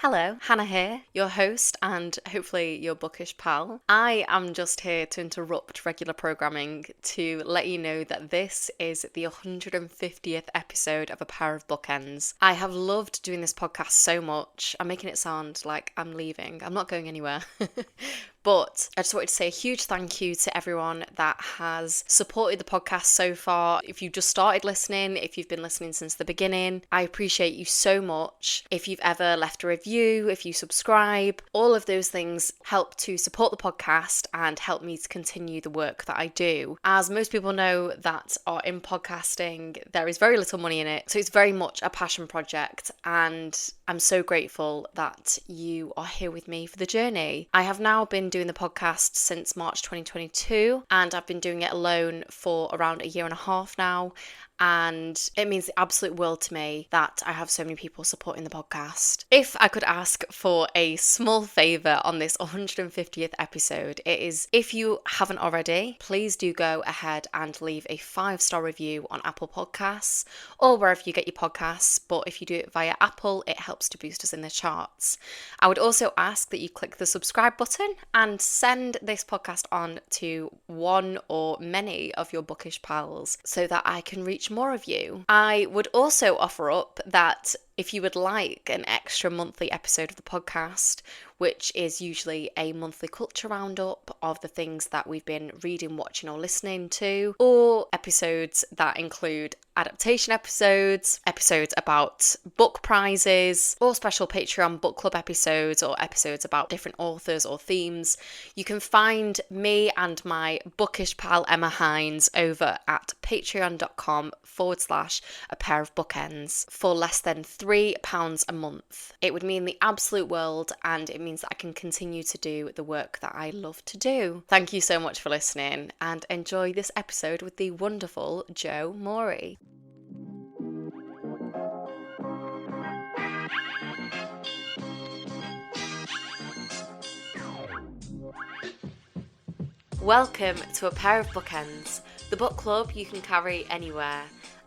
Hello, Hannah here, your host and hopefully your bookish pal. I am just here to interrupt regular programming to let you know that this is the 150th episode of A Pair of Bookends. I have loved doing this podcast so much. I'm making it sound like I'm leaving. I'm not going anywhere. But I just wanted to say a huge thank you to everyone that has supported the podcast so far. If you've just started listening, if you've been listening since the beginning, I appreciate you so much. If you've ever left a review, if you subscribe, all of those things help to support the podcast and help me to continue the work that I do. As most people know that are in podcasting, there is very little money in it. So it's very much a passion project, and I'm so grateful that you are here with me for the journey. I have now been doing the podcast since March 2022, and I've been doing it alone for around a year and a half now. And it means the absolute world to me that I have so many people supporting the podcast. If I could ask for a small favour on this 150th episode, it is, if you haven't already, please do go ahead and leave a 5-star review on Apple Podcasts or wherever you get your podcasts. But if you do it via Apple, it helps to boost us in the charts. I would also ask that you click the subscribe button and send this podcast on to one or many of your bookish pals so that I can reach more of you. I would also offer up that if you would like an extra monthly episode of the podcast, which is usually a monthly culture roundup of the things that we've been reading, watching, or listening to, or episodes that include adaptation episodes, episodes about book prizes, or special Patreon book club episodes, or episodes about different authors or themes, you can find me and my bookish pal Emma Hines over at patreon.com/a pair of bookends for less than £3 a month. It would mean the absolute world, and it means that I can continue to do the work that I love to do. Thank you so much for listening, and enjoy this episode with the wonderful Jo Morey. Welcome to A Pair of Bookends, the book club you can carry anywhere.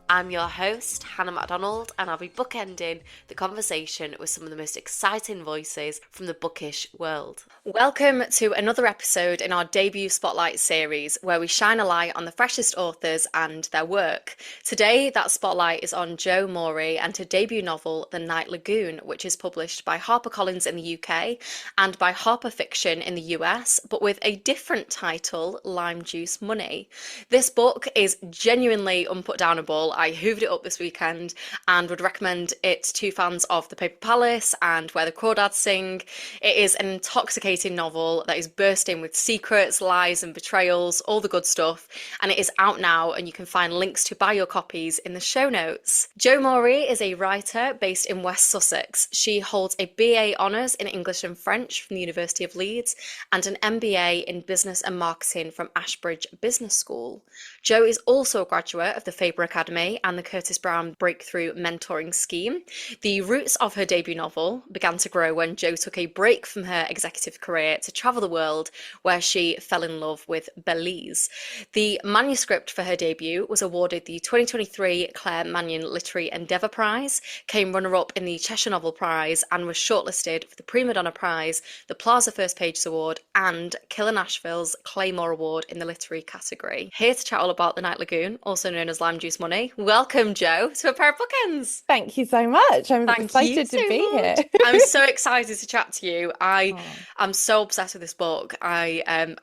I'm your host, Hannah MacDonald, and I'll be bookending the conversation with some of the most exciting voices from the bookish world. Welcome to another episode in our debut Spotlight series, where we shine a light on the freshest authors and their work. Today, that spotlight is on Jo Morey and her debut novel, The Night Lagoon, which is published by HarperCollins in the UK and by Harper Fiction in the US, but with a different title, Lime Juice Money. This book is genuinely unputdownable. I hoovered it up this weekend and would recommend it to fans of The Paper Palace and Where the Crawdads Sing. It is an intoxicating novel that is bursting with secrets, lies and betrayals, all the good stuff, and it is out now, and you can find links to buy your copies in the show notes. Jo Morey is a writer based in West Sussex. She holds a BA Honours in English and French from the University of Leeds and an MBA in Business and Marketing from Ashbridge Business School. Jo is also a graduate of the Faber Academy and the Curtis Brown Breakthrough Mentoring Scheme. The roots of her debut novel began to grow when Jo took a break from her executive career to travel the world, where she fell in love with Belize. The manuscript for her debut was awarded the 2023 Claire Mannion Literary Endeavour Prize, came runner-up in the Cheshire Novel Prize, and was shortlisted for the Prima Donna Prize, the Plaza First Pages Award, and Killer Nashville's Claymore Award in the literary category. Here to chat all about The Night Lagoon, also known as Lime Juice Money, welcome, Jo, to A Pair of Bookends. Thank you so much. I'm excited to be here. I'm so excited to chat to you. I'm so obsessed with this book. Like I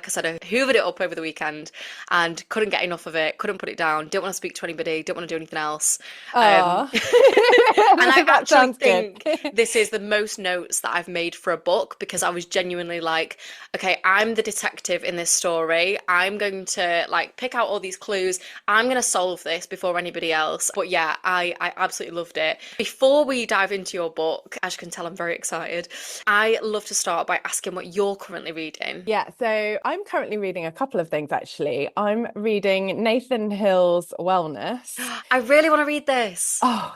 said, I hoovered it up over the weekend and couldn't get enough of it, couldn't put it down, didn't want to speak to anybody, didn't want to do anything else. And I actually think this is the most notes that I've made for a book, because I was genuinely like, okay, I'm the detective in this story. I'm going to pick out all these clues. I'm going to solve this before anybody else. But yeah, I absolutely loved it. Before we dive into your book, as you can tell, I'm very excited. I love to start by asking what you're currently reading. Yeah, so I'm currently reading a couple of things, actually. I'm reading Nathan Hill's Wellness. I really want to read this. Oh,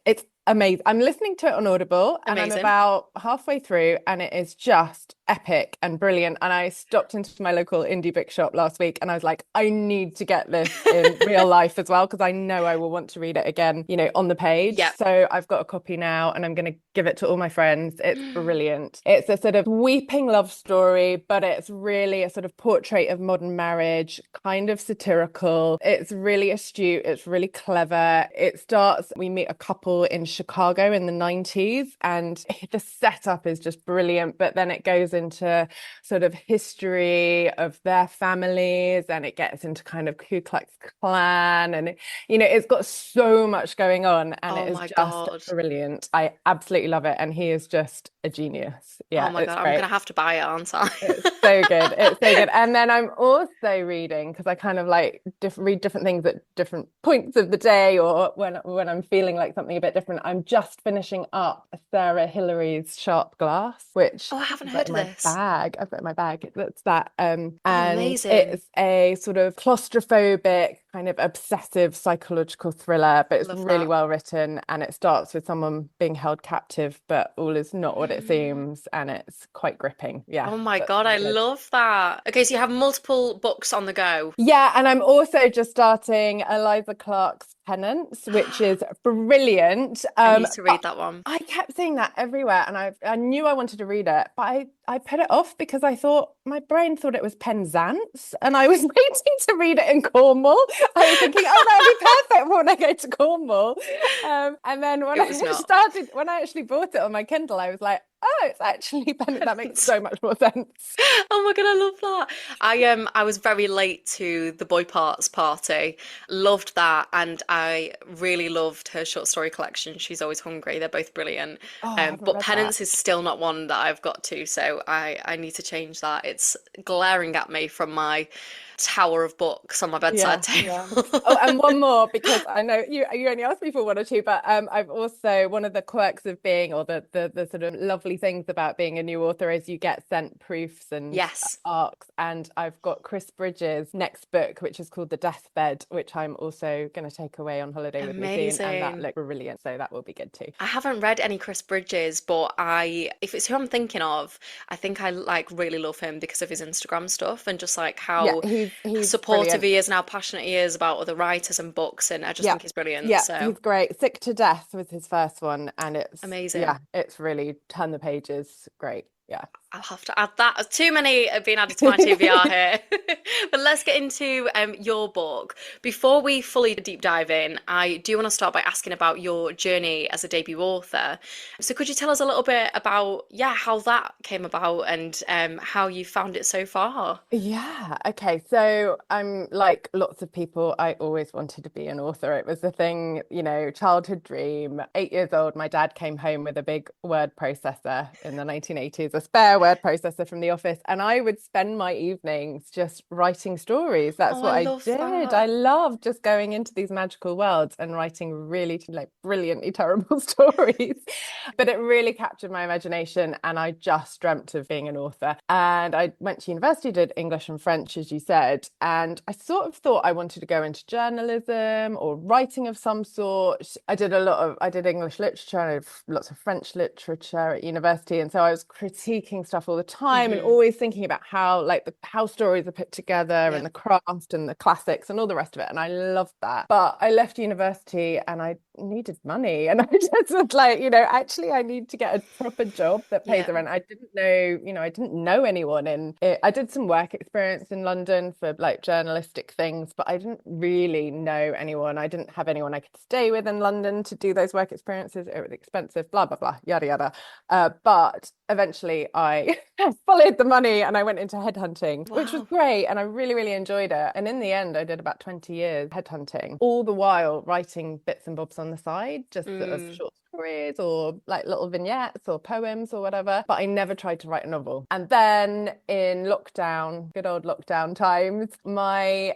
it's amazing. I'm listening to it on Audible and I'm Amazing. about halfway through and it is just epic and brilliant. And I stopped into my local indie bookshop last week and I was like, I need to get this in real life as well, because I know I will want to read it again, on the page. Yeah. So I've got a copy now and I'm going to give it to all my friends. It's brilliant. It's a sort of weeping love story, but it's really a sort of portrait of modern marriage, kind of satirical. It's really astute. It's really clever. It starts, we meet a couple in Chicago in the 90s, and the setup is just brilliant. But then it goes into sort of history of their families, and it gets into kind of Ku Klux Klan, and it's got so much going on, and Oh it is my just God. brilliant. I absolutely love it, and he is just a genius. Oh Yeah, my it's God. I'm great. gonna have to buy it, aren't I? It's so good. It's so good. And then I'm also reading, because I kind of like read different things at different points of the day, or when I'm feeling like something a bit different. I'm just finishing up Sarah Hillary's Sharp Glass, which Oh, I haven't I've got heard in of my this. bag. I've got in my bag. That's that. Oh, And amazing. it's a sort of claustrophobic, kind of obsessive psychological thriller, but it's Love really that. well written. And it starts with someone being held captive, but all is not what it seems, and it's quite gripping. Yeah, Oh my that's God, I really good. love that. Okay, so you have multiple books on the go. Yeah, and I'm also just starting Eliza Clark's Penance, which is brilliant. I need to But read that one. I kept seeing that everywhere, and I knew I wanted to read it, but I put it off because I thought my brain thought it was Penzance, and I was waiting to read it in Cornwall. I was thinking, oh, that'd be perfect for when I go to Cornwall. And then It was not. when I actually bought it on my Kindle, I was like, oh, it's actually Penance. That makes so much more sense. Oh my God, I love that. I was very late to the Boy Parts party. Loved that, and I really loved her short story collection. She's Always Hungry. They're both brilliant. Oh, I haven't But read that. Penance is still not one that I've got to, so I need to change that. It's glaring at me from my tower of books on my bedside Yeah, table. yeah. Oh, and one more, because I know you only asked me for one or two, but I've also, one of the quirks of being, or the sort of lovely things about being a new author, is you get sent proofs and Yes, arcs, and I've got Chris Bridges' next book, which is called The Deathbed, which I'm also going to take away on holiday with me soon, and that amazing. looks brilliant, so that will be good too. I haven't read any Chris Bridges, but if it's who I'm thinking of, I think I like really love him because of his Instagram stuff and just like Yeah, how he's supportive brilliant. he is and how passionate he is about other writers and books, and I just Yeah. think he's brilliant. Yeah, So he's great. Sick to Death was his first one, and amazing. yeah, it's really turn the pages. Great. Yeah. I'll have to add that. Too many have been added to my TBR here. But let's get into your book. Before we fully deep dive in, I do want to start by asking about your journey as a debut author. So could you tell us a little bit about, yeah, how that came about and how you found it so far? Yeah. Okay. So I'm like lots of people, I always wanted to be an author. It was a thing, childhood dream. 8 years old, my dad came home with a big word processor in the 1980s, a spare word processor from the office. And I would spend my evenings just writing stories. That's Oh, I what I love did. I that. loved just going into these magical worlds and writing really like brilliantly terrible stories. But it really captured my imagination, and I just dreamt of being an author. And I went to university, did English and French, as you said, and I sort of thought I wanted to go into journalism or writing of some sort. I did English literature, and I did lots of French literature at university, and so I was critiquing stuff all the time and Hmm. always thinking about how stories are put together Yeah. and the craft and the classics and all the rest of it. And I loved that. But I left university and I needed money, and I just was like, actually I need to get a proper job that pays Yeah. the rent. I didn't know anyone in it. I did some work experience in London for like journalistic things, but I didn't really know anyone. I didn't have anyone I could stay with in London to do those work experiences. It was expensive, blah blah blah, yada yada. But eventually I followed the money and I went into headhunting, which was Wow. great, and I really really enjoyed it. And in the end I did about 20 years headhunting, all the while writing bits and bobs on the side, just sort of Mm. short stories or like little vignettes or poems or whatever, but I never tried to write a novel. And then in lockdown, good old lockdown times, my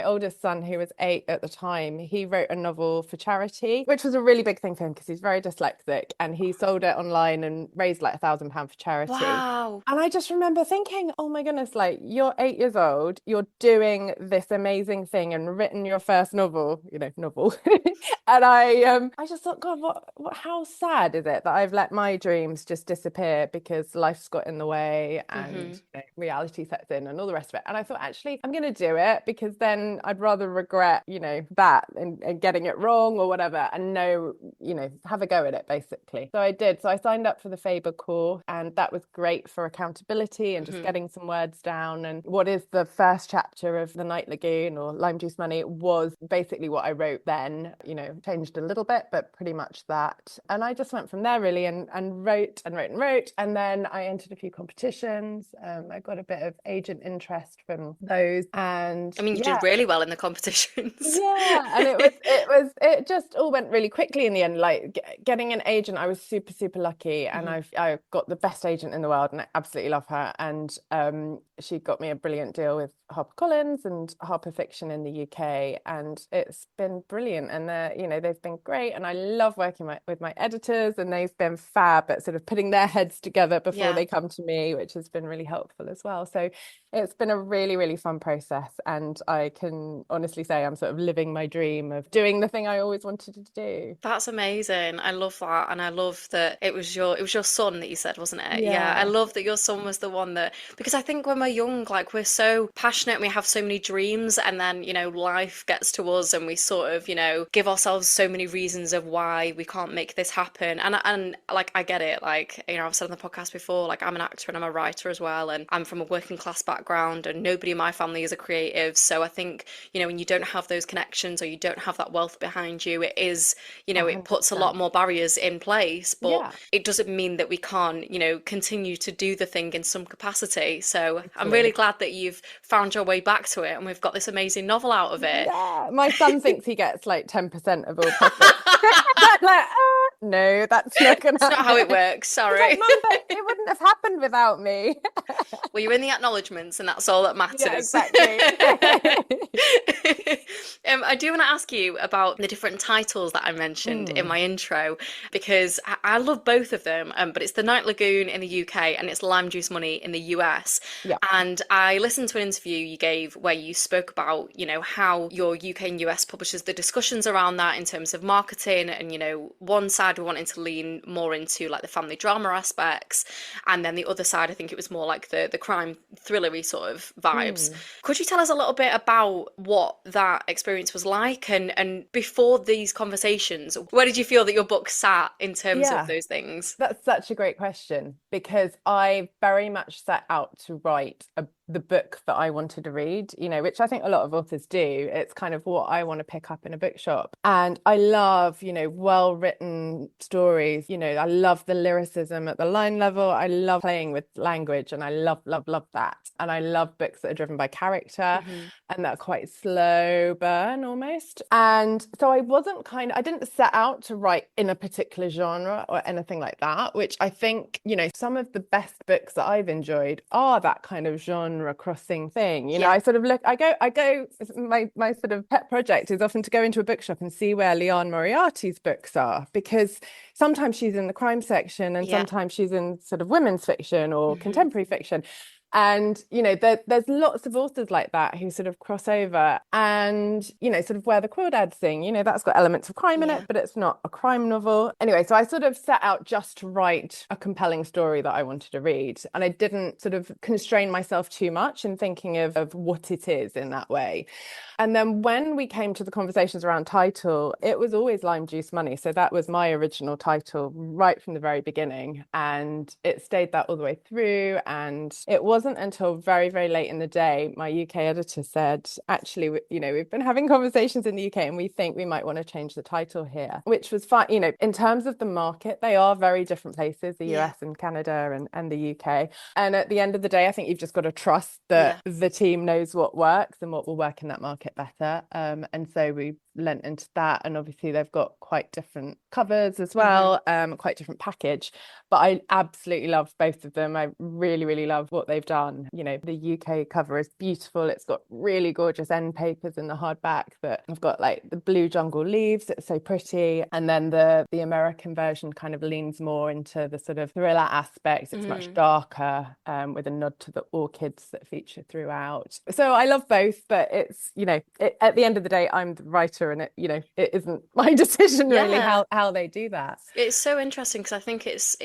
oldest son, who was 8 at the time, he wrote a novel for charity, which was a really big thing for him because he's very dyslexic, and he sold it online and raised like £1,000 for charity. Wow. And I just remember thinking, oh my goodness, like you're 8 years old, you're doing this amazing thing and written your first novel. And I just thought, God, what thought, how sad is it that I've let my dreams just disappear because life's got in the way and Mm-hmm. reality sets in and all the rest of it. And I thought, actually, I'm going to do it because then I'd rather regret, that and getting it wrong or whatever, and have a go at it, basically. So I did. So I signed up for the Faber course, and that was great for accountability and just Mm-hmm. getting some words down. And what is the first chapter of The Night Lagoon, or Lime Juice Money, was basically what I wrote then, changed a little bit, but pretty much that. And I just went from there, really, and wrote and wrote and wrote. And then I entered a few competitions. I got a bit of agent interest from those. And I mean, you yeah, did really well in the competitions. yeah, and it just all went really quickly in the end. Like getting an agent, I was super, super lucky, and Hmm. I got the best agent in the world, and I absolutely love her. And she got me a brilliant deal with HarperCollins and Harper Fiction in the UK, and it's been brilliant. And they've been great, and I love working with my editors, and they've been fab at sort of putting their heads together before Yeah. they come to me, which has been really helpful as well. So it's been a really, really fun process, and I can honestly say I'm sort of living my dream of doing the thing I always wanted to do. That's amazing. I love that. And I love that it was your son that you said, wasn't it? Yeah. I Yeah, love that your son was the one that, because I think when we're young, like we're so passionate and we have so many dreams, and then, life gets to us and we sort of, give ourselves so many reasons of why we can't make this happen. And like I get it. Like, I've said on the podcast before, like I'm an actor and I'm a writer as well, and I'm from a working class background and nobody in my family is a creative. So I think, when you don't have those connections or you don't have that wealth behind you, it is, it puts a 100%. lot more barriers in place, but Yeah, it doesn't mean that we can't, continue to do the thing in some capacity. So I'm really totally. glad that you've found your way back to it and we've got this amazing novel out of it. Yeah, my son thinks he gets like 10% of all profits. I'm like, no, that's not gonna It's not how it happen. works, He's like, sorry. Mum, but it wouldn't have happened without me. Well, you're in the acknowledgements, and that's all that Yeah, matters. exactly. I do want to ask you about the different titles that I mentioned in Mm, my intro, because I love both of them, but it's The Night Lagoon in the UK and it's Lime Juice Money in the US. yeah. And I listened to an interview you gave where you spoke about, how your UK and US publishers, the discussions around that in terms of marketing, and, one side were wanting to lean more into like the family drama aspects, and then the other side, I think it was more like the crime thrillery sort of vibes. Mm. Could you tell us a little bit about what that experience was like, and before these conversations, where did you feel that your book sat in terms of Yeah. those things? That's such a great question because I very much set out to write the book that I wanted to read, which I think a lot of authors do. It's kind of what I want to pick up in a bookshop. And I love, well-written stories. I love the lyricism at the line level. I love playing with language, and I love, love, love that. And I love books that are driven by character Hmm. and that are quite slow burn almost. And so I didn't set out to write in a particular genre or anything like that, which I think, some of the best books that I've enjoyed are that kind of genre crossing thing. Yeah. I sort of I go, my sort of pet project is often to go into a bookshop and see where Leon Moriarty's books are, because sometimes she's in the crime section and Yeah. sometimes she's in sort of women's fiction or Hmm. contemporary fiction. And, there's lots of authors like that who sort of cross over, and, sort of Where the Crawdads Sing, that's got elements of crime in it, Yeah. but it's not a crime novel. Anyway, so I sort of set out just to write a compelling story that I wanted to read. And I didn't sort of constrain myself too much in thinking of what it is in that way. And then when we came to the conversations around title, it was always Lime Juice Money. So that was my original title right from the very beginning. And it stayed that all the way through. And it wasn't until very, very late in the day, my UK editor said, actually, we've been having conversations in the UK and we think we might want to change the title here, which was fine. In terms of the market, they are very different places, the Yeah. US and Canada and the UK. And at the end of the day, I think you've just got to trust that Yeah. the team knows what works and what will work in that market better. And so we lent into that. And obviously, they've got quite different covers as Hmm. well, quite different package. But I absolutely love both of them. I really, really love what they've done. You know, the UK cover is beautiful. It's got really gorgeous end papers in the hardback that have got like the blue jungle leaves. It's so pretty. And then the American version kind of leans more into the sort of thriller aspects. It's much darker, with a nod to the orchids that feature throughout. So I love both, but it's, you know, at the end of the day, I'm the writer, and it isn't my decision really how they do that. It's so interesting because I think it's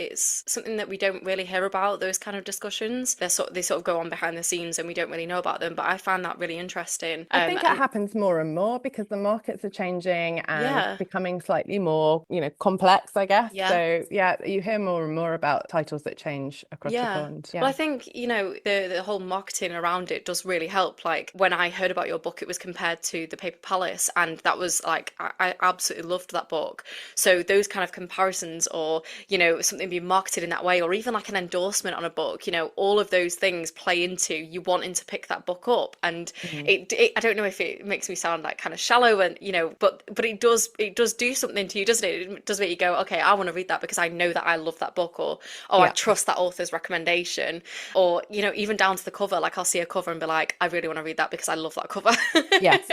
something that we don't really hear about, those kind of discussions. They sort of go on behind the scenes and we don't really know about them, but I find that really interesting. I think it happens more and more because the markets are changing and becoming slightly more, complex, I guess. Yeah. So yeah, you hear more and more about titles that change across the pond. Well, I think, the whole marketing around it does really help. Like when I heard about your book, it was compared to The Paper Palace, and that was like, I absolutely loved that book. So those kind of comparisons, or, something being marketed in that way, or even like an endorsement on a book, all of those things play into you wanting to pick that book up. And I don't know if it makes me sound like kind of shallow, and, but it does do something to you, doesn't it? It does make you go, okay, I want to read that because I know that I love that book, or I trust that author's recommendation, or, even down to the cover. Like I'll see a cover and be like, I really want to read that because I love that cover. Yes.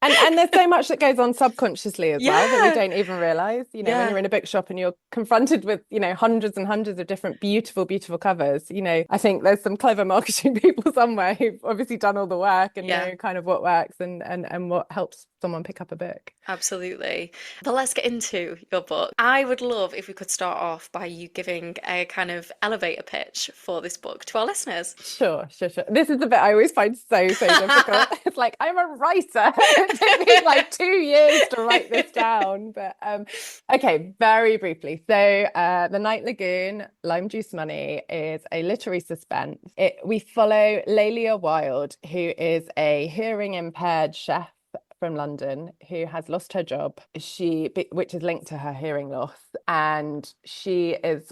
And there's so much that goes on subconsciously as well that we don't even realize, when you're in a bookshop and you're confronted with, hundreds and hundreds of different beautiful, beautiful covers. I think there's some clever marketing people somewhere who've obviously done all the work and know kind of what works and what helps someone pick up a book. Absolutely. But let's get into your book. I would love if we could start off by you giving a kind of elevator pitch for this book to our listeners. Sure. This is the bit I always find so difficult. It's like, I'm a writer. It took me like 2 years to write this down. But okay, very briefly. So The Night Lagoon, Lime Juice Money is a literary suspense. We follow Lelia Wilde, who is a hearing impaired chef from London who has lost her job, which is linked to her hearing loss. And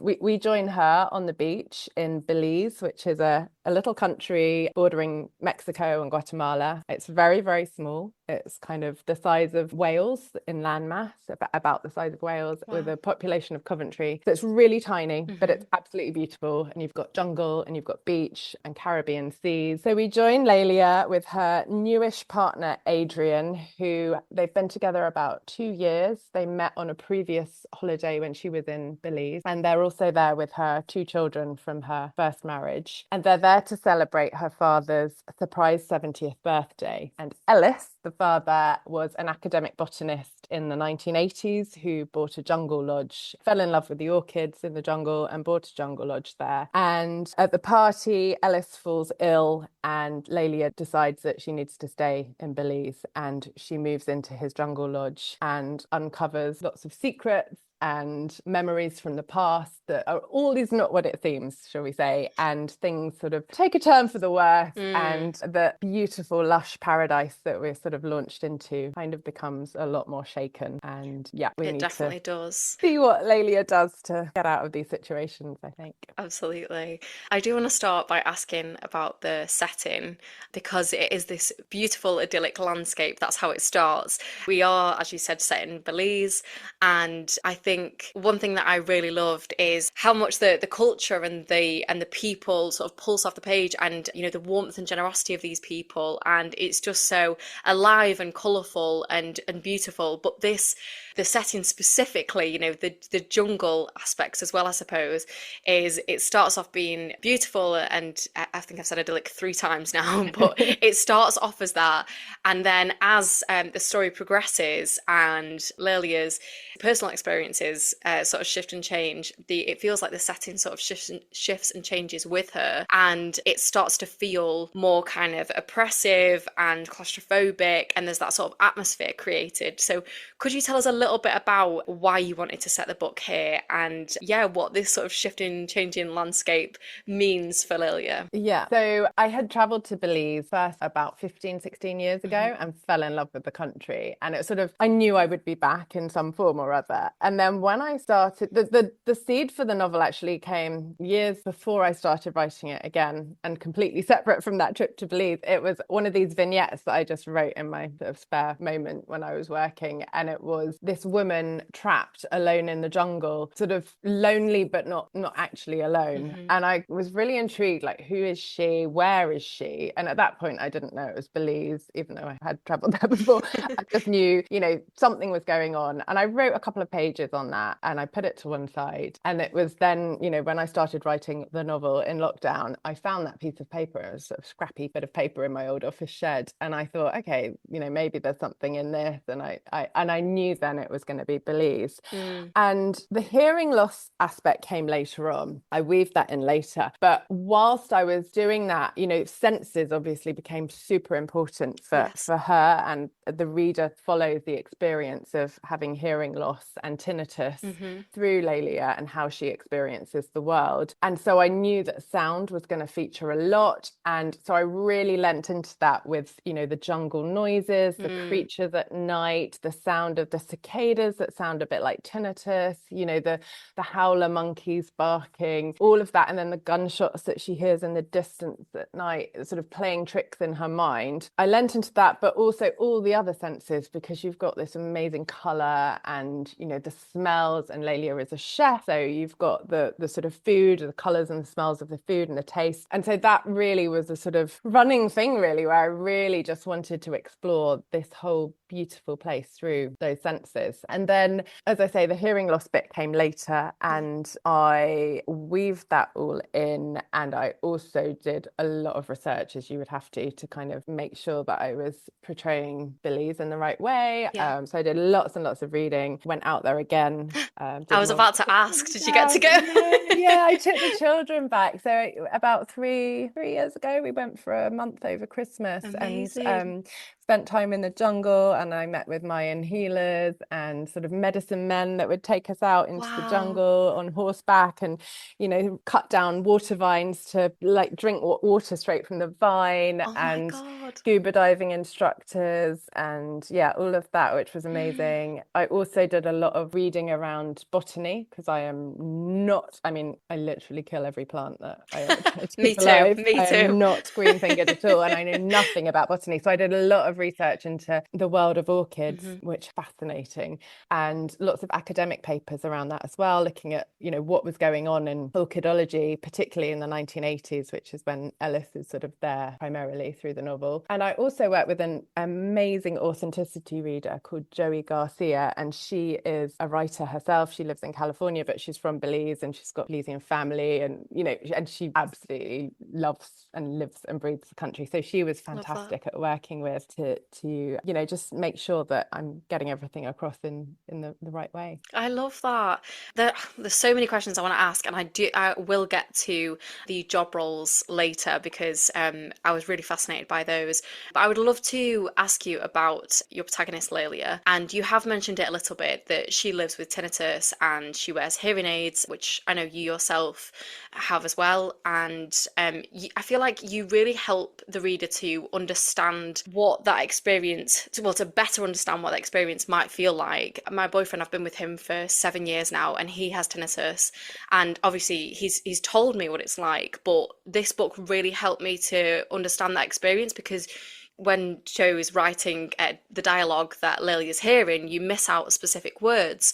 we join her on the beach in Belize, which is a little country bordering Mexico and Guatemala. It's very, very small. It's kind of the size of Wales in landmass, about the size of Wales, with a population of Coventry. So it's really tiny, but it's absolutely beautiful. And you've got jungle and you've got beach and Caribbean seas. So we join Lelia with her newish partner, Adrian, who they've been together about 2 years. They met on a previous holiday when she was in Belize. And they're also there with her 2 children from her first marriage. And they're there to celebrate her father's surprise 70th birthday. And Ellis, the father, was an academic botanist in the 1980s who bought a jungle lodge, fell in love with the orchids in the jungle and bought a jungle lodge there. And at the party, Ellis falls ill and Lelia decides that she needs to stay in Belize, and she moves into his jungle lodge and uncovers lots of secrets and memories from the past that are all is not what it seems, shall we say, and things sort of take a turn for the worse, and the beautiful lush paradise that we're sort of launched into kind of becomes a lot more shaken. And we need definitely to does see what Lelia does to get out of these situations, I think. Absolutely. I do want to start by asking about the setting, because it is this beautiful idyllic landscape. That's how it starts. We are, as you said, set in Belize, and I think one thing that I really loved is how much the culture and the people sort of pulse off the page, and the warmth and generosity of these people, and it's just so alive and colourful and beautiful. But the setting specifically, the jungle aspects as well, I suppose, is it starts off being beautiful, and I think I've said idyllic 3 times now, but it starts off as that, and then as the story progresses and Lilia's personal experiences sort of shift and change, it feels like the setting sort of shifts and changes with her, and it starts to feel more kind of oppressive and claustrophobic, and there's that sort of atmosphere created. So could you tell us a little bit about why you wanted to set the book here, and what this sort of shifting, changing landscape means for Lilia? So I had travelled to Belize first about 15-16 years ago and fell in love with the country, and it sort of, I knew I would be back in some form or other. And then when I started, the seed for the novel actually came years before I started writing it again, and completely separate from that trip to Belize. It was one of these vignettes that I just wrote in my sort of spare moment when I was working, and it was this woman trapped alone in the jungle, sort of lonely but not actually alone. And I was really intrigued, like, who is she? Where is she? And at that point, I didn't know it was Belize, even though I had traveled there before. I just knew, something was going on. And I wrote a couple of pages on that and I put it to one side. And it was then, when I started writing the novel in lockdown, I found that piece of paper, a sort of scrappy bit of paper in my old office shed. And I thought, okay, maybe there's something in this. And I knew then it was going to be Belize. And the hearing loss aspect came later on. I weaved that in later. But whilst I was doing that, senses obviously became super important for her, and the reader follows the experience of having hearing loss and tinnitus through Lelia and how she experiences the world. And so I knew that sound was going to feature a lot. And so I really lent into that with, the jungle noises, the creatures at night, the sound of the cicadas that sound a bit like tinnitus, the howler monkeys barking, all of that. And then the gunshots that she hears in the distance at night, sort of playing tricks in her mind. I lent into that, but also all the other senses, because you've got this amazing colour and, the smells, and Lelia is a chef. So you've got the sort of food, the colours and the smells of the food and the taste. And so that really was a sort of running thing, really, where I really just wanted to explore this whole beautiful place through those senses. And then, as I say, the hearing loss bit came later, and I weaved that all in. And I also did a lot of research, as you would have to kind of make sure that I was portraying Belize in the right way. So I did lots and lots of reading, went out there again. I was about to ask, did you get to go? Yeah, I took the children back. So about three years ago, we went for a month over Christmas. Amazing. And spent time in the jungle, and I met with Mayan healers and sort of medicine men that would take us out into the jungle on horseback, and cut down water vines to like drink water straight from the vine, and scuba diving instructors, and all of that, which was amazing. I also did a lot of reading around botany, because I literally kill every plant that I ever try to keep alive. Me too. I am not green-fingered at all, and I know nothing about botany. So I did a lot of research into the world of orchids, which is fascinating, and lots of academic papers around that as well, looking at, what was going on in orchidology, particularly in the 1980s, which is when Ellis is sort of there primarily through the novel. And I also worked with an amazing authenticity reader called Joey Garcia, and she is a writer herself. She lives in California, but she's from Belize, and she's got Belizean family, and and she absolutely loves and lives and breathes the country. So she was fantastic at working with to just make sure that I'm getting everything across in the right way. I love that. There's so many questions I want to ask, and I will get to the job roles later, because I was really fascinated by those. But I would love to ask you about your protagonist Lelia, and you have mentioned it a little bit, that she lives with tinnitus and she wears hearing aids, which I know you yourself have as well. And I feel like you really help the reader to understand what that experience, to better understand what that experience might feel like. My boyfriend, I've been with him for 7 years now, and he has tinnitus, and obviously he's told me what it's like, but this book really helped me to understand that experience, because when Joe is writing the dialogue that Lily is hearing, you miss out specific words.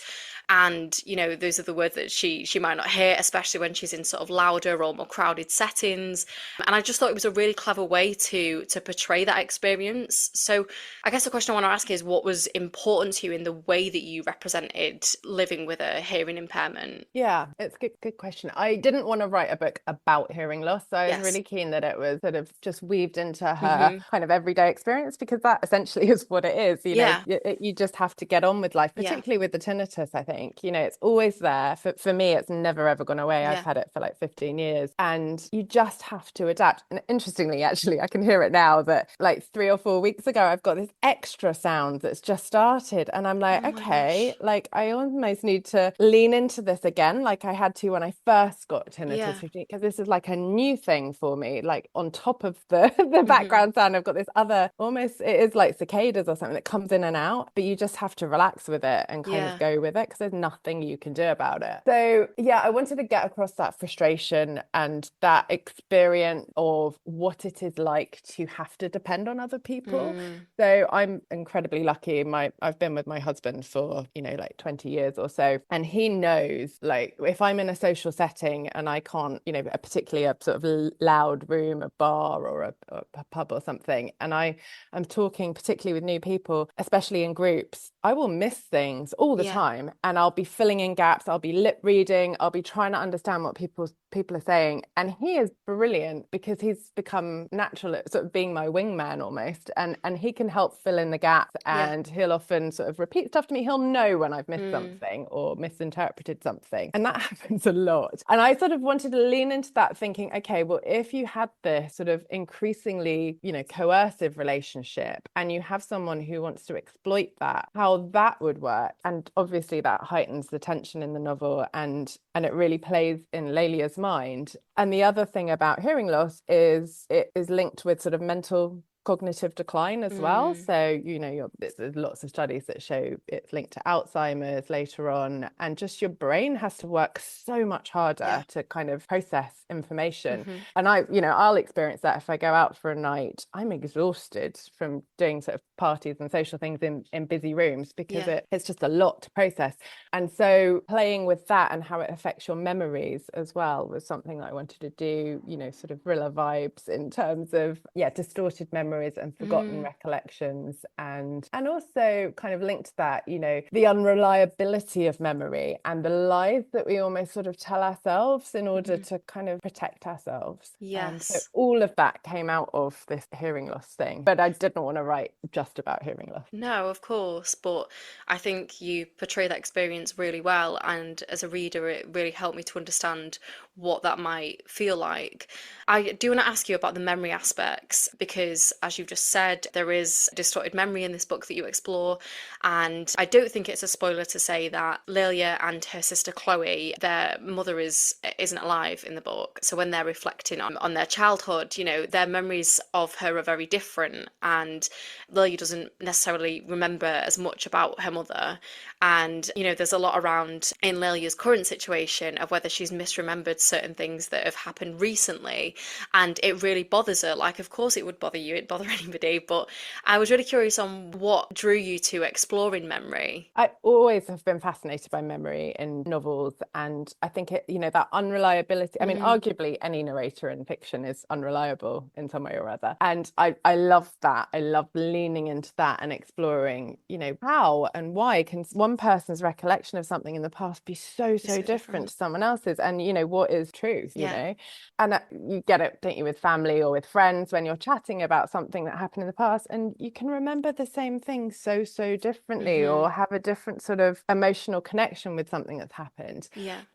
And those are the words that she might not hear, especially when she's in sort of louder or more crowded settings. And I just thought it was a really clever way to portray that experience. So I guess the question I want to ask is, what was important to you in the way that you represented living with a hearing impairment? Yeah, it's a good question. I didn't want to write a book about hearing loss, so I was really keen that it was sort of just weaved into her kind of everyday experience, because that essentially is what it is. You just have to get on with life, particularly with the tinnitus. I think it's always there. For me, it's never ever gone away. I've had it for like 15 years, and you just have to adapt. And interestingly, actually, I can hear it now, that like 3 or 4 weeks ago, I've got this extra sound that's just started, and I'm like, okay, like I almost need to lean into this again, like I had to when I first got tinnitus, because this is like a new thing for me. Like on top of the background sound, I've got this other, almost, it is like cicadas or something that comes in and out, but you just have to relax with it and kind of go with it, because there's nothing you can do about it. So yeah, I wanted to get across that frustration and that experience of what it is like to have to depend on other people. So I'm incredibly lucky. I've been with my husband for, like 20 years or so, and he knows, like, if I'm in a social setting and I can't, particularly a sort of loud room, a bar or a pub or something, and I'm talking particularly with new people, especially in groups, I will miss things all the time, and I'll be filling in gaps, I'll be lip reading, I'll be trying to understand what people are saying. And he is brilliant because he's become natural at sort of being my wingman almost, and he can help fill in the gaps, and he'll often sort of repeat stuff to me. He'll know when I've missed something or misinterpreted something, and that happens a lot. And I sort of wanted to lean into that, thinking, okay, well, if you had this sort of increasingly, coercive relationship, and you have someone who wants to exploit that, how that would work. And obviously that heightens the tension in the novel, and it really plays in Lelia's mind. And the other thing about hearing loss is it is linked with sort of mental cognitive decline as well. So, there's lots of studies that show it's linked to Alzheimer's later on, and just your brain has to work so much harder to kind of process information. And I'll experience that if I go out for a night. I'm exhausted from doing sort of parties and social things in busy rooms, because it's just a lot to process. And so playing with that and how it affects your memories as well was something that I wanted to do, sort of thriller vibes in terms of, distorted memories and forgotten recollections, and also kind of linked to that, the unreliability of memory and the lies that we almost sort of tell ourselves in order to kind of protect ourselves. So all of that came out of this hearing loss thing, but I didn't want to write just about hearing loss. No, of course, but I think you portray that experience really well, and as a reader, it really helped me to understand what that might feel like. I do want to ask you about the memory aspects, because as you've just said, there is distorted memory in this book that you explore, and I don't think it's a spoiler to say that Lelia and her sister Chloe, their mother isn't alive in the book. So when they're reflecting on their childhood, their memories of her are very different, and Lelia doesn't necessarily remember as much about her mother. And, there's a lot around in Lelia's current situation of whether she's misremembered certain things that have happened recently. And it really bothers her. Like, of course it would bother you, it'd bother anybody. But I was really curious on what drew you to exploring memory. I always have been fascinated by memory in novels. And I think that unreliability, I mean, arguably any narrator in fiction is unreliable in some way or other. And I love that. I love leaning into that and exploring, how and why can one person's recollection of something in the past be so different to someone else's, and what is truth, and you get it, don't you, with family or with friends when you're chatting about something that happened in the past, and you can remember the same thing so differently, or have a different sort of emotional connection with something that's happened.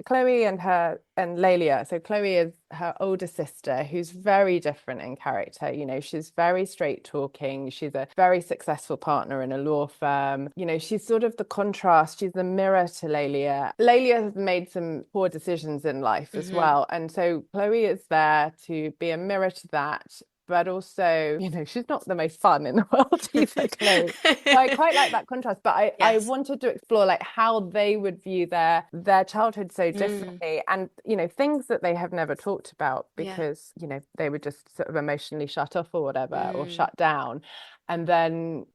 Chloe and Lelia, so Chloe is her older sister, who's very different in character. She's very straight talking, she's a very successful partner in a law firm. She's sort of the contrast, she's the mirror to Lelia. Lelia has made some poor decisions in life as well, and so Chloe is there to be a mirror to that. But also, she's not the most fun in the world either, Chloe. So I quite like that contrast. But I wanted to explore like how they would view their childhood so differently, and things that they have never talked about because they were just sort of emotionally shut off or whatever, or shut down. And then,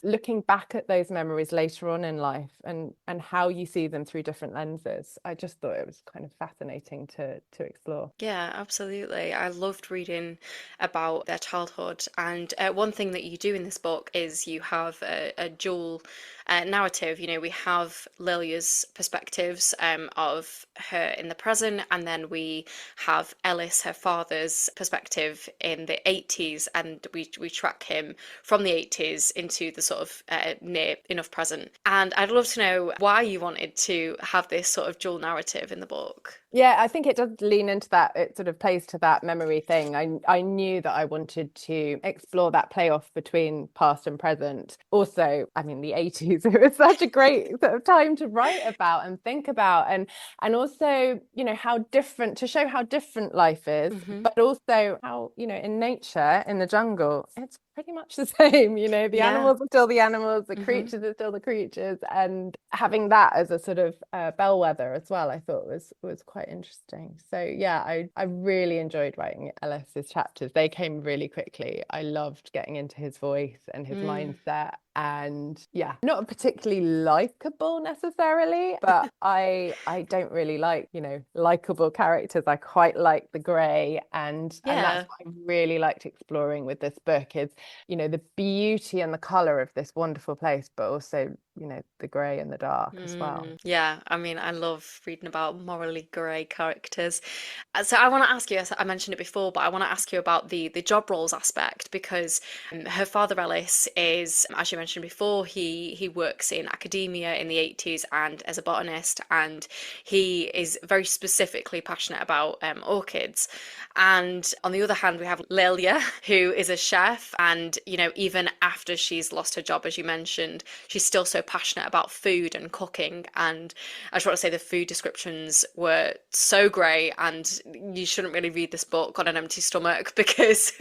looking back at those memories later on in life, and how you see them through different lenses. I just thought it was kind of fascinating to explore. Yeah, absolutely. I loved reading about their childhood. And one thing that you do in this book is you have a dual narrative. We have Lilia's perspectives of her in the present, and then we have Ellis, her father's perspective in the 80s, and we track him from the 80s into the sort of near enough present. And I'd love to know why you wanted to have this sort of dual narrative in the book. Yeah, I think it does lean into that. It sort of plays to that memory thing. I knew that I wanted to explore that playoff between past and present. Also, I mean, the 80s, it was such a great sort of time to write about and think about, and also, how different, to show how different life is, Hmm. but also how, in nature, in the jungle, it's pretty much the same. The Yeah. animals are still the animals, the Hmm. creatures are still the creatures, and having that as a sort of bellwether as well, I thought was quite interesting. So yeah, I really enjoyed writing Ellis's chapters. They came really quickly. I loved getting into his voice and his Mm. mindset, and yeah, not particularly likable necessarily, but I don't really like, likable characters. I quite like the grey, and that's Yeah. what I really liked exploring with this book is, the beauty and the color of this wonderful place, but also, the grey and the dark as well. Yeah, I mean, I love reading about morally grey characters. So I want to ask you, as I mentioned it before, but I want to ask you about the job roles aspect because her father Ellis is, as you mentioned before, he works in academia in the 80s and as a botanist, and he is very specifically passionate about orchids. And on the other hand, we have Lilia, who is a chef, and even after she's lost her job, as you mentioned, she's still so passionate about food and cooking. And I just want to say the food descriptions were so great, and you shouldn't really read this book on an empty stomach because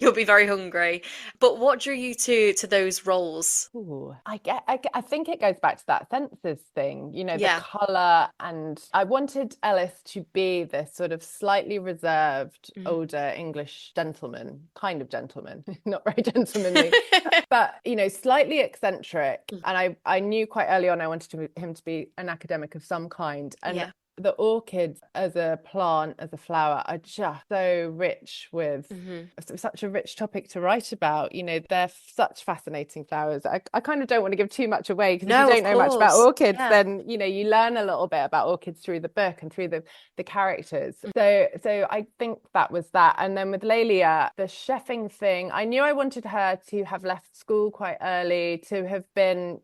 you'll be very hungry. But what drew you to those roles? Ooh, I think it goes back to that senses thing, the Yeah. color. And I wanted Ellis to be this sort of slightly reserved, Mm. older English gentleman, kind of gentleman, not very gentlemanly, but, slightly eccentric. And I knew quite early on I wanted him to be an academic of some kind. And Yeah. the orchids as a plant, as a flower, are just so rich with Hmm. such a rich topic to write about. They're such fascinating flowers. I kind of don't want to give too much away because if you No, of don't know much about course. orchids, Yeah. then you learn a little bit about orchids through the book and through the characters. So I think that was that. And then with Lelia, the chefing thing, I knew I wanted her to have left school quite early, to have been,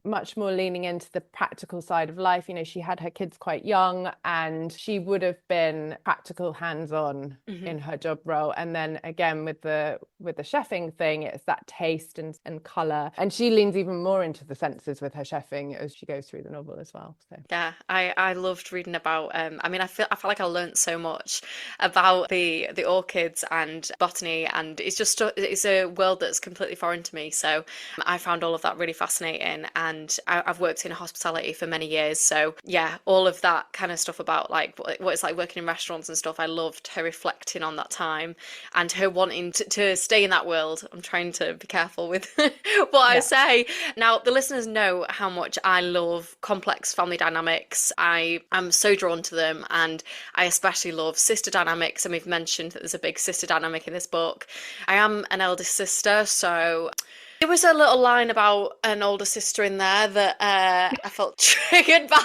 much more leaning into the practical side of life. She had her kids quite young, and she would have been practical, hands-on Hmm. in her job role. And then again with the chefing thing, it's that taste and color, and she leans even more into the senses with her chefing as she goes through the novel as well. So Yeah, I loved reading about I mean I felt like I learned so much about the orchids and botany, and it's a world that's completely foreign to me. So I found all of that really fascinating, and I've worked in hospitality for many years. So yeah, all of that kind of stuff about like what it's like working in restaurants and stuff. I loved her reflecting on that time and her wanting to stay in that world. I'm trying to be careful with what I yeah. say. Now, the listeners know how much I love complex family dynamics. I am so drawn to them, and I especially love sister dynamics. And we've mentioned that there's a big sister dynamic in this book. I am an eldest sister, so there was a little line about an older sister in there that I felt triggered by.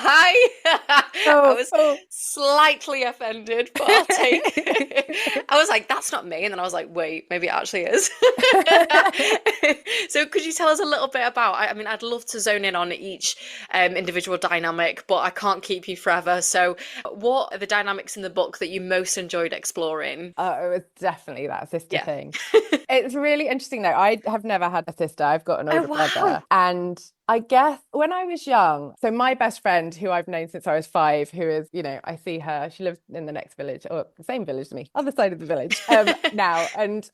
I Oh, was oh. slightly offended, but I'll take. I was like, "That's not me," and then I was like, "Wait, maybe it actually is." So, could you tell us a little bit about? I mean, I'd love to zone in on each individual dynamic, but I can't keep you forever. So, what are the dynamics in the book that you most enjoyed exploring? It was definitely that sister Yeah. thing. It's really interesting though. I have never had a sister. I've got an Oh older wow. brother. And I guess when I was young, so my best friend, who I've known since I was 5, who is, I see her, she lives in the next village, or the same village as me, other side of the village, now. And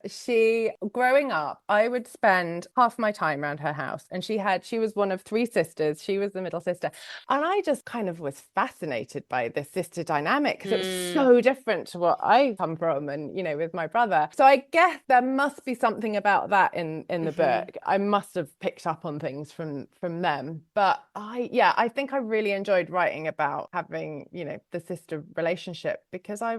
growing up, I would spend half my time around her house. And she was one of 3 sisters. She was the middle sister. And I just kind of was fascinated by this sister dynamic because it was Mm, so different to what I come from and, with my brother. So I guess there must be something about that in the hmm. book. I must have picked up on things from them. But I think I really enjoyed writing about having, the sister relationship because I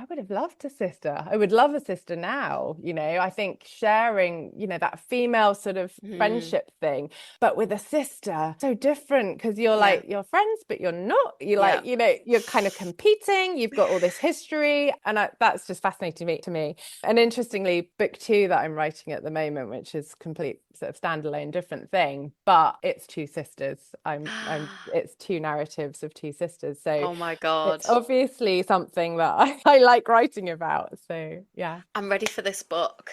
would have loved a sister. I would love a sister now, I think sharing, that female sort of Mm, friendship thing, but with a sister, so different because you're yeah. like, you're friends, but you're not. You're Yeah. like, you're kind of competing. You've got all this history. And that's just fascinating to me. And interestingly, book 2 that I'm writing at the moment, which is complete sort of standalone different thing, but it's two sisters. It's two narratives of two sisters. So Oh my it's God. obviously something that I like writing about. So yeah. I'm ready for this book.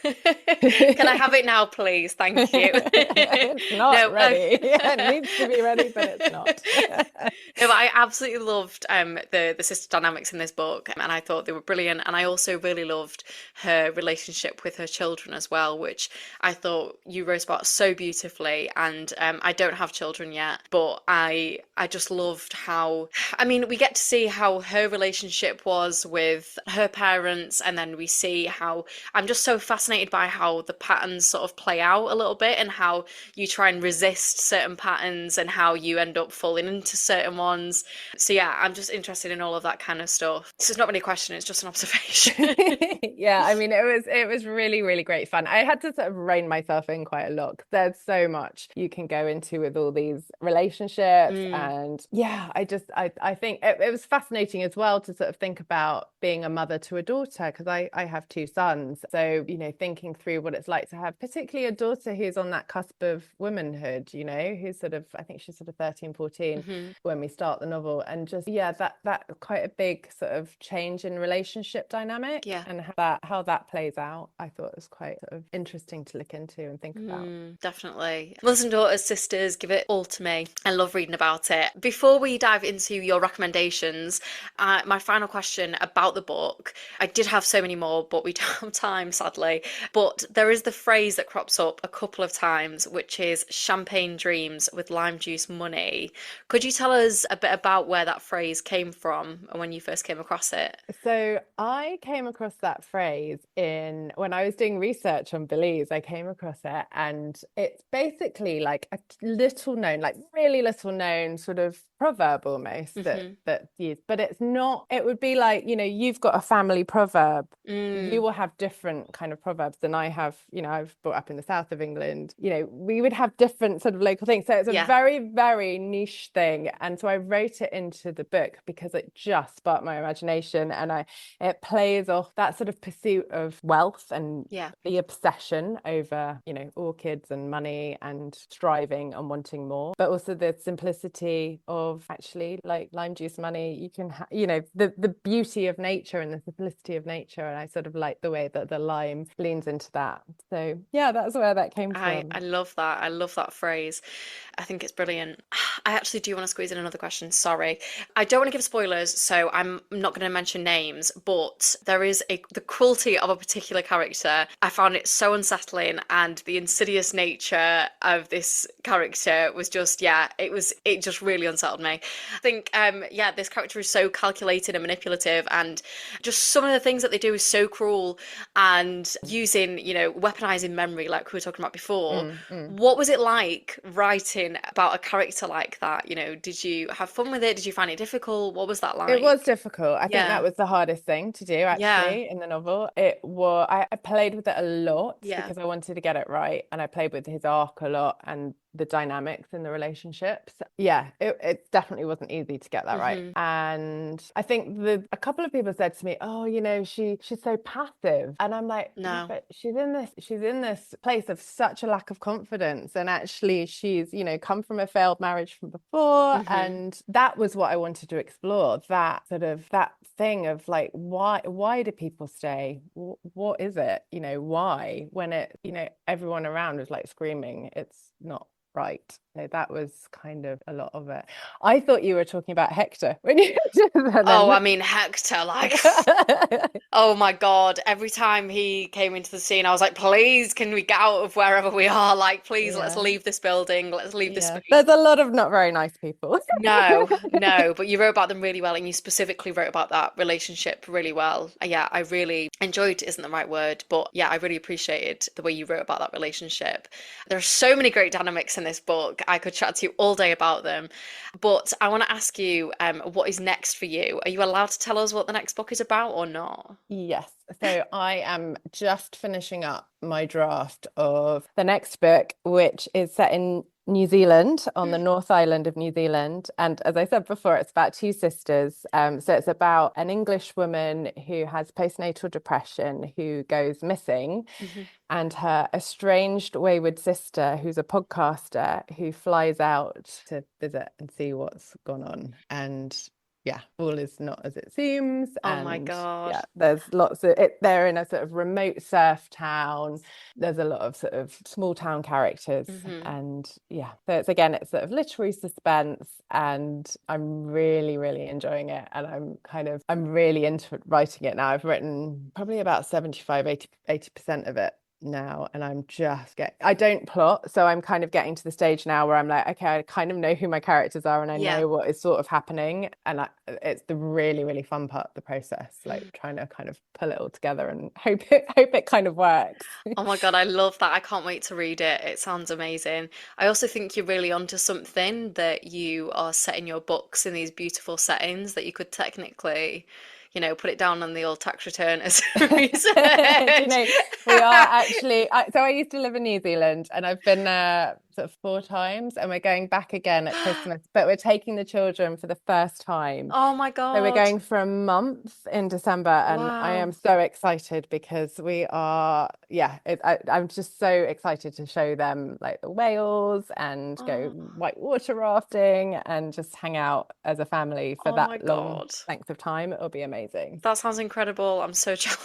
Can I have it now, please? Thank you. It's not No, ready. Yeah, it needs to be ready, but it's not. no, but I absolutely loved the sister dynamics in this book, and I thought they were brilliant. And I also really loved her relationship with her children as well, which I thought you wrote about so beautifully. And I don't have children yet, but I just loved how, I mean, we get to see how her relationship was with her parents, and then we see how, I'm just so fascinated by how the patterns sort of play out a little bit, and how you try and resist certain patterns and how you end up falling into certain ones. So yeah, I'm just interested in all of that kind of stuff. This is not really a question, it's just an observation. Yeah, I mean it was really, really great fun. I had to sort of rein myself in quite a lot because there's so much you can go into with all these relationships. Mm, And yeah, I think it was fascinating as well to sort of think about being a mother to a daughter, because I have two sons. So, thinking through what it's like to have particularly a daughter who's on that cusp of womanhood, who's sort of, I think she's sort of 13, 14 hmm when we start the novel. And just, yeah, that quite a big sort of change in relationship dynamic, Yeah. and how that plays out, I thought was quite sort of interesting to look into and think about. Definitely. Mothers and daughters, sisters, give it all to me. I love reading about it. Before we dive into your recommendations, my final question about the book, I did have so many more, but we don't have time, sadly. But there is the phrase that crops up a couple of times, which is champagne dreams with lime juice money. Could you tell us a bit about where that phrase came from and when you first came across it? So I came across that phrase when I was doing research on Belize. I came across it, and it's basically like a little known, like really little known sort of proverb almost hmm that's used, but it's not. It would be like, you've got a family proverb. You Mm, will have different kind of proverbs than I have. I've brought up in the south of England. We would have different sort of local things. So it's a yeah, very, very niche thing. And so I wrote it into the book because it just sparked my imagination, and it plays off that sort of pursuit of wealth and yeah. the obsession over, orchids and money and striving and wanting more, but also the simplicity of actually like lime juice money. You can, the beauty of nature and the simplicity of nature. And I sort of like the way that the lime leans into that. So yeah, that's where that came I from. love that. I love that phrase. I think it's brilliant. I actually do want to squeeze in another question. Sorry. I don't want to give spoilers, so I'm not going to mention names, but there is the cruelty of a particular character. I found it so unsettling, and the insidious nature of this character was just, yeah, it just really unsettled me. I think yeah, this character is so calculated and manipulative, and just some of the things that they do is so cruel, and using, weaponizing memory like we were talking about before. Mm, mm. What was it like writing about a character like that? Did you have fun with it? Did you find it difficult? What was that It was like? difficult. I think that Yeah. was the hardest thing to do Yeah. actually in the novel. I played with it a lot Yeah. because I wanted to get it right, and I played with his arc a lot and the dynamics in the relationships. Yeah, it definitely wasn't easy to get that right. hmm And I think a couple of people said to me, "Oh, she's so passive." And I'm like, "Yeah, No. but she's in this place of such a lack of confidence, and actually she's, come from a failed marriage from before." hmm And that was what I wanted to explore, that sort of that thing of like, why do people stay? What is it? Why, when everyone around was like screaming it's not right. So that was kind of a lot of it. I thought you were talking about Hector when you and Oh, then I mean, Hector, like, oh my God. Every time he came into the scene, I was like, please, can we get out of wherever we are? Like, please, let's yeah, leave this building. Let's leave this yeah, space. there's a lot of not very nice people. No, no, but you wrote about them really well, and you specifically wrote about that relationship really well. Yeah, I really enjoyed, isn't the right word, but yeah, I really appreciated the way you wrote about that relationship. There are so many great dynamics in this book. I could chat to you all day about them, but I want to ask you, what is next for you? Are you allowed to tell us what the next book is about or not? Yes. So I am just finishing up my draft of the next book, which is set in New Zealand, on the North Island of New Zealand. And as I said before, it's about two sisters. So it's about an English woman who has postnatal depression who goes missing, Mhm. and her estranged wayward sister, who's a podcaster, who flies out to visit and see what's gone on. And yeah, all is not as it seems. Oh my And God. yeah, there's lots of it. They're in a sort of remote surf town. There's a lot of sort of small town characters. Hmm. And yeah, so it's sort of literary suspense. And I'm really, really enjoying it. And I'm really into writing it now. I've written probably about 75, 80% of it now, and I don't plot, so I'm kind of getting to the stage now where I'm like, okay, I kind of know who my characters are and I Yeah. know what is sort of happening, and it's the really, really fun part of the process, like trying to kind of pull it all together and hope it kind of works. Oh my God, I love that. I can't wait to read it. It sounds amazing. I also think you're really onto something that you are setting your books in these beautiful settings that you could technically, put it down on the old tax return as Do you research. know, we are actually, so I used to live in New Zealand and I've been there sort of 4 times, and we're going back again at Christmas, but we're taking the children for the first time. Oh my So we're God. going for a month in December, and I am Wow. so excited because I'm just so excited to show them like the whales and go Oh, whitewater rafting and just hang out as a family for oh my that long God. length of time. It'll be amazing. That sounds incredible. I'm so jealous.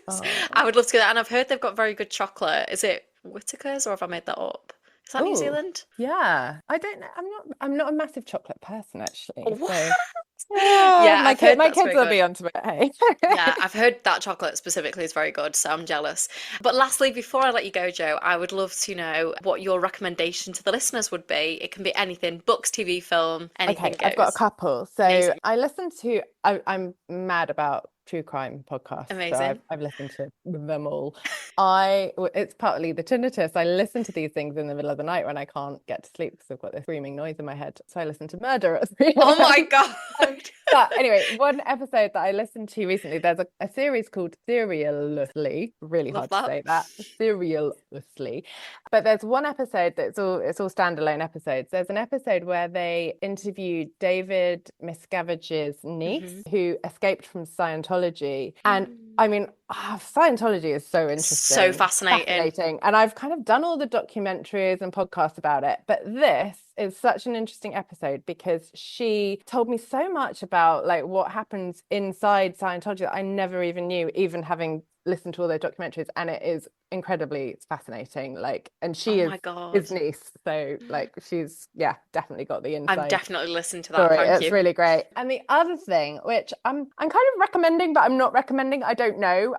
I Oh, would love to go there. And I've heard they've got very good chocolate. Is it Whitaker's or have I made that up? Is that New oh, Zealand? yeah. I don't know. I'm not a massive chocolate person actually. What? So yeah, Yeah, I've heard my that's kids very will good. be onto it. Hey. Yeah, I've heard that chocolate specifically is very good, so I'm jealous. But lastly, before I let you go, Joe, I would love to know what your recommendation to the listeners would be. It can be anything, books, TV, film, anything Okay, I've got a goes. couple. So Amazing. I'm mad about true crime podcasts. So Amazing. I've listened to them all. It's partly the tinnitus. I listen to these things in the middle of the night when I can't get to sleep because I've got this screaming noise in my head. So I listen to murder at 3 Oh my a.m. God. But anyway, one episode that I listened to recently, there's a series called Serialously, really Love hard to that. say that, Serialously. But there's one episode it's all standalone episodes. There's an episode where they interviewed David Miscavige's niece Hmm. who escaped from Scientology. And I mean, Scientology is so So interesting, fascinating. fascinating. And I've kind of done all the documentaries and podcasts about it. But this is such an interesting episode because she told me so much about like what happens inside Scientology that I never even knew, even having listened to all their documentaries. And it is incredibly fascinating. Like, and Oh she is my God. his niece. So like she's definitely got the I'm inside definitely listening to that. story. Thank It's you. really great. And the other thing, which I'm kind of recommending, but I'm not recommending, I don't know.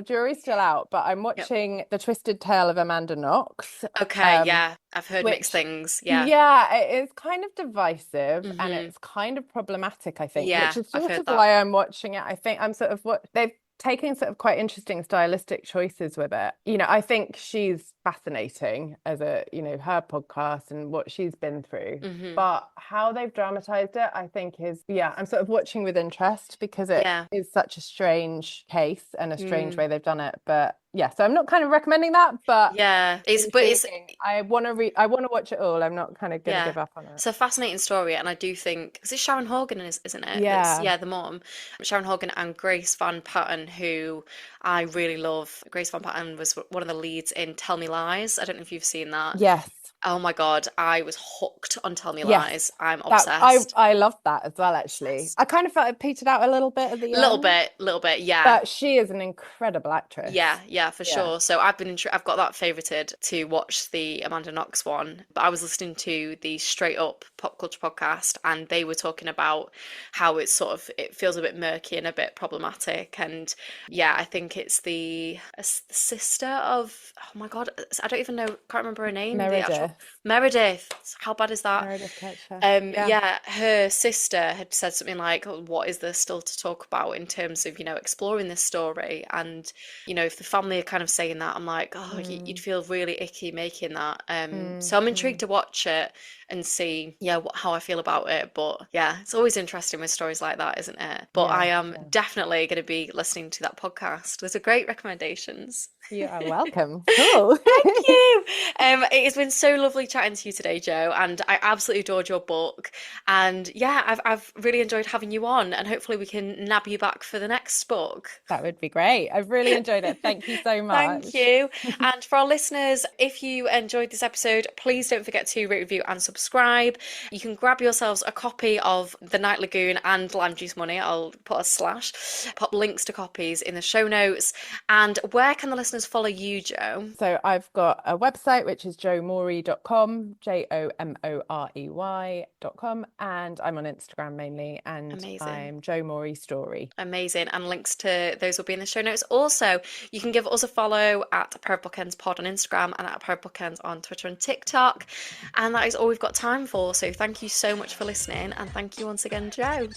Jury's still out, but I'm Yep. watching The Twisted Tale of Amanda Knox. Okay, Um, yeah. I've heard mixed which things. Yeah. yeah, it is kind of divisive and Hmm. it's kind of problematic, I think, which Yeah, is I've sort heard of that. why I'm watching it. I think I'm sort of what they've taken sort of quite interesting stylistic choices with it. I think she's fascinating as her podcast and what she's been through. Hmm. But how they've dramatized it, I think I'm sort of watching with interest because it Yeah. is such a strange case and a strange Mm. way they've done it. But yeah, so I'm not kind of recommending that, but Yeah. It's intriguing. I want to watch it all. I'm not kind of going to yeah. give up on it. It's a fascinating story, and I do think because it's Sharon Horgan, isn't it? That's Yeah. yeah, the mom, Sharon Horgan and Grace Van Patten, who I really love. Grace Van Patten was one of the leads in Tell Me Lies. I don't know if you've seen that. Yes. Oh my God, I was hooked on Tell Me Yes. Lies. I'm That I obsessed. I loved that as well, actually. Obsessed. I kind of felt it petered out a little bit at the end, Little bit, yeah. but she is an incredible Yeah, actress. yeah, for Yeah. sure. So I've got that favorited to watch the Amanda Knox one, but I was listening to the Straight Up Pop Culture podcast and they were talking about how it feels a bit murky and a bit problematic. And yeah, I think it's the sister of, oh my God, I don't even know, can't remember her name, the actual Meredith. Meredith. How bad is that? Meredith Ketcher. Yeah. Yeah, her sister had said something like, "Oh, what is there still to talk about in terms of, exploring this story?" And, if the family are kind of saying that, I'm like, oh, you'd Mm, feel really icky making that. So mm, I'm intrigued mm. to watch it. and see, yeah, how I feel about it. But yeah, it's always interesting with stories like that, isn't it? But I Yeah, am yeah. definitely going to be listening to that podcast. Those are great recommendations. You are welcome. Cool. Thank you. It has been so lovely chatting to you today, Joe, and I absolutely adored your book. And yeah, I've really enjoyed having you on, and hopefully we can nab you back for the next book. That would be great. I've really enjoyed it. Thank you so Thank much. you. And for our listeners, if you enjoyed this episode, please don't forget to rate, review, and subscribe. You can grab yourselves a copy of The Night Lagoon and Lime Juice Money. I'll put a slash, pop links to copies in the show notes. And where can the listeners follow you, Joe? So I've got a website, which is jomorey.com, JOMOREY.com, and I'm on Instagram mainly, and Amazing. I'm Jo Morey Story. Amazing. And links to those will be in the show notes. Also, you can give us a follow at Pair of Bookends Pod on Instagram and at Pair of Bookends on Twitter and TikTok. And that is all we've got time for. So thank you so much for listening. And thank you once again, Joe.